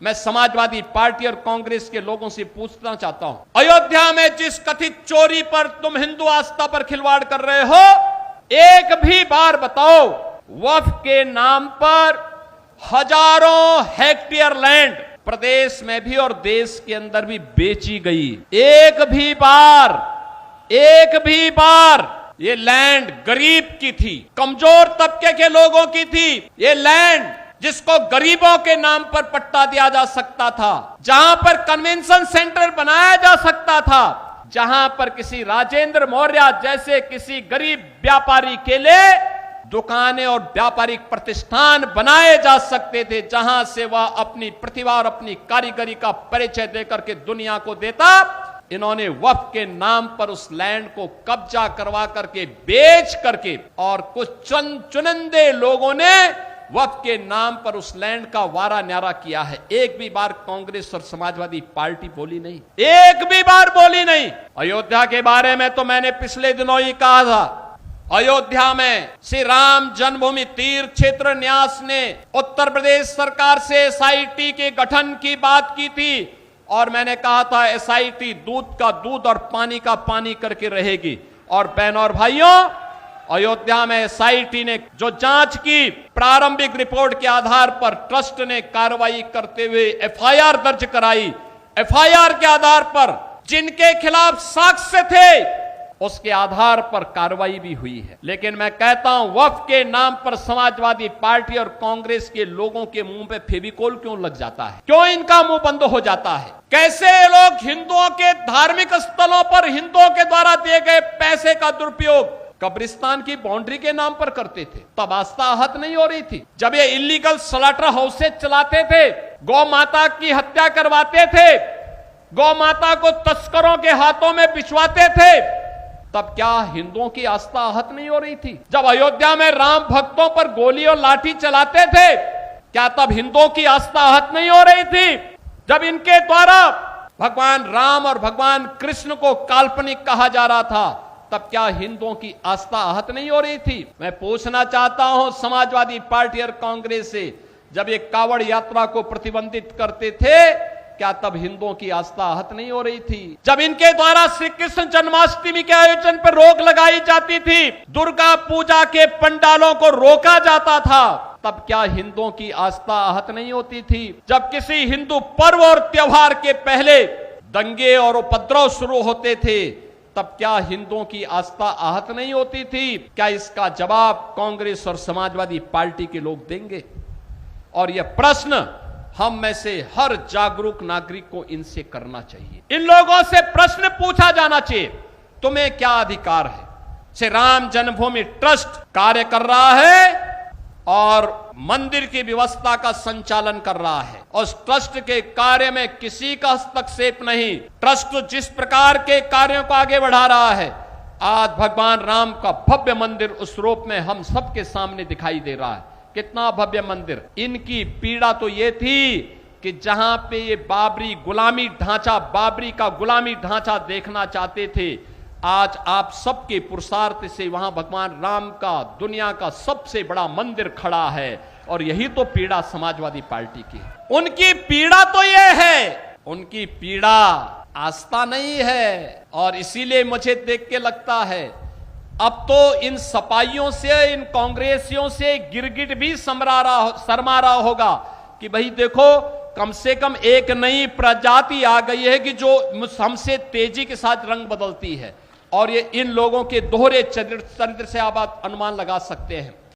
मैं समाजवादी पार्टी और कांग्रेस के लोगों से पूछना चाहता हूं, अयोध्या में जिस कथित चोरी पर तुम हिंदू आस्था पर खिलवाड़ कर रहे हो, एक भी बार बताओ वक्फ के नाम पर हजारों हेक्टेयर लैंड प्रदेश में भी और देश के अंदर भी बेची गई। एक भी बार ये लैंड गरीब की थी, कमजोर तबके के लोगों की थी। ये लैंड जिसको गरीबों के नाम पर पट्टा दिया जा सकता था, जहां पर कन्वेंशन सेंटर बनाया जा सकता था, जहां पर किसी राजेंद्र मौर्य जैसे किसी गरीब व्यापारी के लिए दुकानें और व्यापारिक प्रतिष्ठान बनाए जा सकते थे, जहां से वह अपनी प्रतिभा और अपनी कारीगरी का परिचय देकर के दुनिया को देता। इन्होंने वक्फ के नाम पर उस लैंड को कब्जा करवा करके बेच करके, और कुछ चुनिंदे लोगों ने वक्फ के नाम पर उस लैंड का वारा न्यारा किया है। एक भी बार कांग्रेस और समाजवादी पार्टी बोली नहीं, एक भी बार बोली नहीं। अयोध्या के बारे में तो मैंने पिछले दिनों ही कहा था, अयोध्या में श्री राम जन्मभूमि तीर्थ क्षेत्र न्यास ने उत्तर प्रदेश सरकार से एसआईटी के गठन की बात की थी, और मैंने कहा था एसआईटी दूध का दूध और पानी का पानी करके रहेगी। और बहनों और भाइयों, अयोध्या में एसआईटी ने जो जांच की, प्रारंभिक रिपोर्ट के आधार पर ट्रस्ट ने कार्रवाई करते हुए एफआईआर दर्ज कराई। एफआईआर के आधार पर जिनके खिलाफ साक्ष्य थे उसके आधार पर कार्रवाई भी हुई है। लेकिन मैं कहता हूं, वक्फ के नाम पर समाजवादी पार्टी और कांग्रेस के लोगों के मुंह पे फेविकोल क्यों लग जाता है? क्यों इनका मुंह बंद हो जाता है? कैसे ये लोग हिंदुओं के धार्मिक स्थलों पर हिंदुओं के द्वारा दिए गए पैसे का दुरुपयोग कब्रिस्तान की बाउंड्री के नाम पर करते थे? तब आस्था आहत नहीं हो रही थी। जब ये इलीगल स्लॉटर हाउसेज चलाते थे, गौ माता की हत्या करवाते थे, गौ माता को तस्करों के हाथों में बिछवाते थे, तब क्या हिंदुओं की आस्था आहत नहीं हो रही थी? जब अयोध्या में राम भक्तों पर गोली और लाठी चलाते थे, क्या तब हिंदुओं की आस्था आहत नहीं हो रही थी? जब इनके द्वारा भगवान राम और भगवान कृष्ण को काल्पनिक कहा जा रहा था, तब क्या हिंदुओं की आस्था आहत नहीं हो रही थी? मैं पूछना चाहता हूं समाजवादी पार्टी और कांग्रेस से, जब ये कावड़ यात्रा को प्रतिबंधित करते थे, क्या तब हिंदुओं की आस्था आहत नहीं हो रही थी? जब इनके द्वारा श्री कृष्ण जन्माष्टमी के आयोजन पर रोक लगाई जाती थी, दुर्गा पूजा के पंडालों को रोका जाता था, तब क्या हिंदुओं की आस्था आहत नहीं होती थी? जब किसी हिंदू पर्व और त्योहार के पहले दंगे और उपद्रव शुरू होते थे, तब क्या हिंदुओं की आस्था आहत नहीं होती थी? क्या इसका जवाब कांग्रेस और समाजवादी पार्टी के लोग देंगे? और यह प्रश्न हम में से हर जागरूक नागरिक को इनसे करना चाहिए। इन लोगों से प्रश्न पूछा जाना चाहिए, तुम्हें क्या अधिकार है? श्री राम जन्मभूमि ट्रस्ट कार्य कर रहा है और मंदिर की व्यवस्था का संचालन कर रहा है, और उस ट्रस्ट के कार्य में किसी का हस्तक्षेप नहीं। ट्रस्ट जिस प्रकार के कार्यों को आगे बढ़ा रहा है, आज भगवान राम का भव्य मंदिर उस रूप में हम सबके सामने दिखाई दे रहा है। कितना भव्य मंदिर! इनकी पीड़ा तो ये थी कि जहां पे ये बाबरी का गुलामी ढांचा देखना चाहते थे, आज आप सबके पुरुषार्थ से वहां भगवान राम का दुनिया का सबसे बड़ा मंदिर खड़ा है। और यही तो पीड़ा समाजवादी पार्टी की। उनकी पीड़ा तो ये है, उनकी पीड़ा आस्था नहीं है। और इसीलिए मुझे देख के लगता है, अब तो इन सपाइयों से, इन कांग्रेसियों से गिरगिट भी शर्मा रहा होगा कि भाई देखो, कम से कम एक नई प्रजाति आ गई है कि जो हमसे तेजी के साथ रंग बदलती है। और ये इन लोगों के दोहरे चरित्र से आप अनुमान लगा सकते हैं।